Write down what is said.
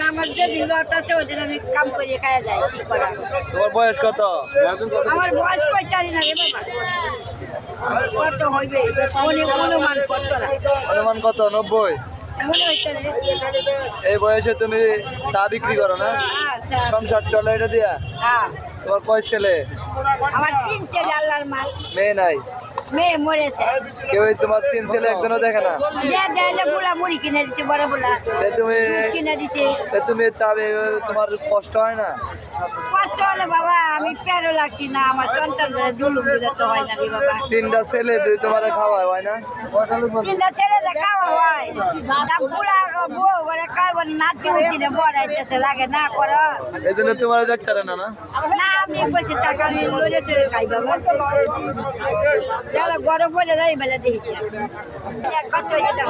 আমার যে দিনটা আছে ওই দিন আমি কাম করে খাওয়া যায় কি করা। তোমার বয়স কত? আমার বয়স 45 না রে বাবা। কত হইবে অনুমান কত না? অনুমান কত? 90? মনে হইছে রে। এই বয়সে তুমি চা বিক্রি করো না? আচ্ছা। সংসার চলে এটা দিয়া? হ্যাঁ। তোমার কয় ছেলে? আমার 3 ছেলে আল্লাহর মাল। মেয়ে নাই? মেয়ে মরেছে। কেউ তোমার 3 ছেলে একজনও দেখে না? দেলে বুড়া মুড়ি কিনে দিচ্ছে বড় বুড়া। তুমি কিনে দিচ্ছে। তুমি চাবে তোমার কষ্ট হয় না? কষ্ট হলে বাবা আমি প্যারো লাগছি না আমার সন্তান দুলুম দিলে তো হয় না রে বাবা। 3টা ছেলে তোমার খাওয়া হয় না? 3টা ছেলে খাওয়া হয় তা বুড়া বউ করে খাওয়া নাতি উঠি বড় হইতেছে লাগে না করো। এই জন্য তোমার যাচ্ছে না? না আমি বলছি টাকা আমি লড়ে চড়ে খাই বাবা। যারা গরম বলে যাই বেলা দেখি কত এটা